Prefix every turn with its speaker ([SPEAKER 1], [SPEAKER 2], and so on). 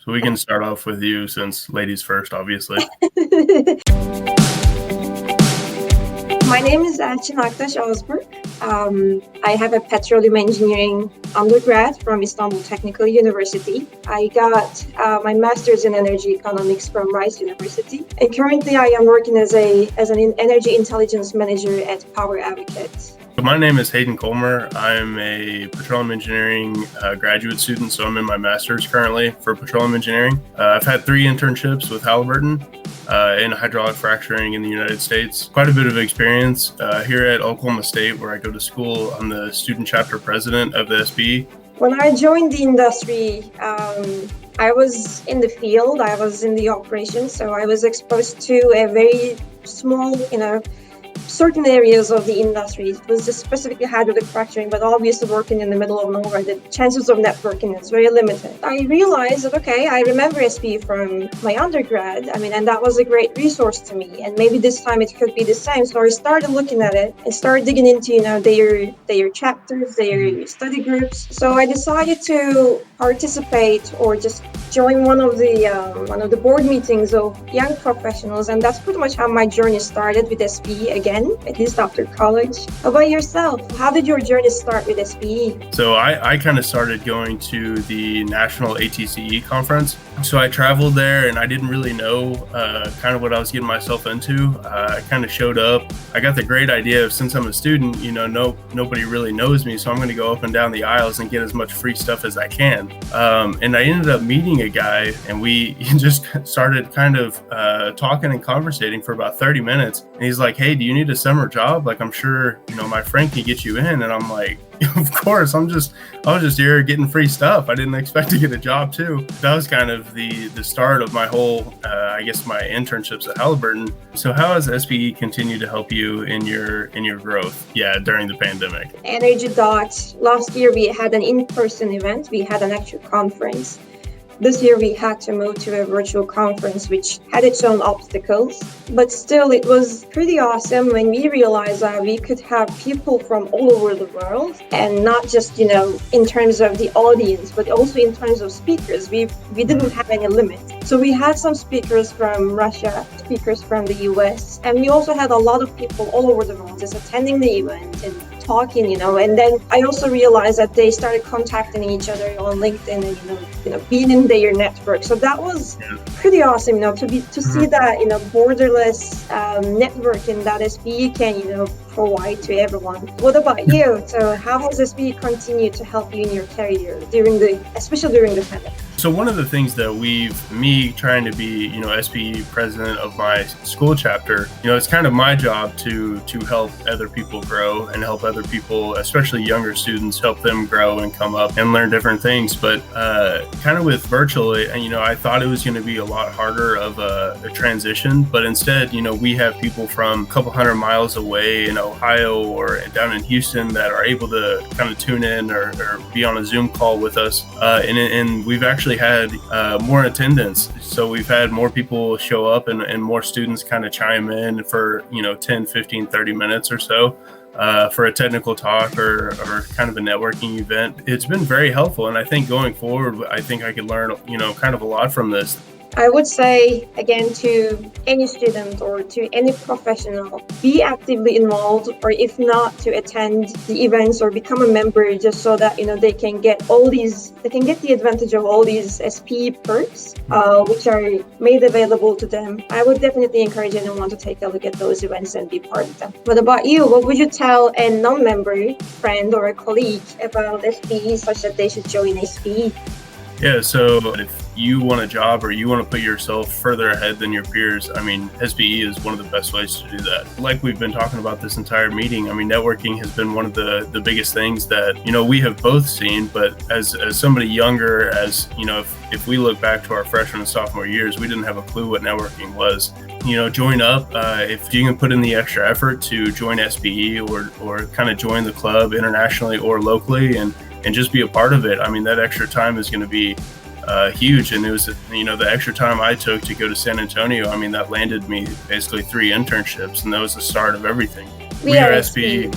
[SPEAKER 1] So we can start off with you since ladies first, obviously.
[SPEAKER 2] My name is Elcin Aktas Osburg. I have a petroleum engineering undergrad from Istanbul Technical University. I got my master's in energy economics from Rice University. And currently I am working as an energy intelligence manager at Power Advocate.
[SPEAKER 1] So my name is Haden Kolmer. I'm a petroleum engineering graduate student, so I'm in my master's currently for petroleum engineering. I've had 3 internships with Halliburton in hydraulic fracturing in the United States. Quite a bit of experience here at Oklahoma State, where I go to school. I'm the student chapter president of the SPE.
[SPEAKER 2] When I joined the industry, I was in the field, I was in the operations, so I was exposed to a very small, certain areas of the industry. It was just specifically hydraulic fracturing, but obviously working in the middle of nowhere, the chances of networking is very limited. I realized that, I remember SPE from my undergrad, and that was a great resource to me, and maybe this time it could be the same. So I started looking at it and started digging into, their chapters, their study groups. So I decided to participate or just join one of the board meetings of young professionals, and that's pretty much how my journey started with SPE again, at least after college. How about yourself? How did your journey start with SPE?
[SPEAKER 1] So I kind of started going to the National ATCE conference. So I traveled there and I didn't really know kind of what I was getting myself into. I kind of showed up. I got the great idea of, since I'm a student, nobody really knows me, so I'm going to go up and down the aisles and get as much free stuff as I can. And I ended up meeting a guy, and we just started kind of talking and conversating for about 30 minutes. And he's like, "Hey, do you need a summer job? Like, I'm sure, my friend can get you in." And I'm like, "Of course, I was just here getting free stuff. I didn't expect to get a job too." That was kind of the start of my whole, my internships at Halliburton. So how has SPE continued to help you in your growth? Yeah, during the pandemic.
[SPEAKER 2] Energy Dot. Last year we had an in-person event. We had an actual conference. This year we had to move to a virtual conference, which had its own obstacles, but still it was pretty awesome when we realized that we could have people from all over the world, and not just, in terms of the audience, but also in terms of speakers. We didn't have any limit. So we had some speakers from Russia, speakers from the US, and we also had a lot of people all over the world just attending the event and talking, and then I also realized that they started contacting each other on LinkedIn and, being in their network. So that was pretty awesome, to see that, borderless networking that SPE can, provide to everyone. What about you? So how has SPE continued to help you in your career especially during the pandemic?
[SPEAKER 1] So one of the things that me trying to be, SPE president of my school chapter, it's kind of my job to help other people grow and help other people, especially younger students, help them grow and come up and learn different things. But kind of with virtual, I thought it was going to be a lot harder of a transition, but instead, we have people from a couple hundred miles away in Ohio or down in Houston that are able to kind of tune in or be on a Zoom call with us. And we've actually had more attendance. So we've had more people show up and more students kind of chime in for, 10, 15, 30 minutes or so for a technical talk or kind of a networking event. It's been very helpful. And I think going forward, I think I could learn, kind of a lot from this.
[SPEAKER 2] I would say, again, to any student or to any professional, be actively involved, or if not, to attend the events or become a member, just so that, they can get the advantage of all these SPE perks, which are made available to them. I would definitely encourage anyone to take a look at those events and be part of them. What about you? What would you tell a non-member friend or a colleague about SPE such that they should join SPE?
[SPEAKER 1] Yeah, so if you want a job or you want to put yourself further ahead than your peers, SPE is one of the best ways to do that. Like we've been talking about this entire meeting, networking has been one of the biggest things that, we have both seen. But as somebody younger, if we look back to our freshman and sophomore years, we didn't have a clue what networking was. Join up if you can put in the extra effort to join SPE or kind of join the club internationally or locally and just be a part of it. That extra time is going to be huge. And it was, the extra time I took to go to San Antonio, that landed me basically 3 internships, and that was the start of everything. We are SPE.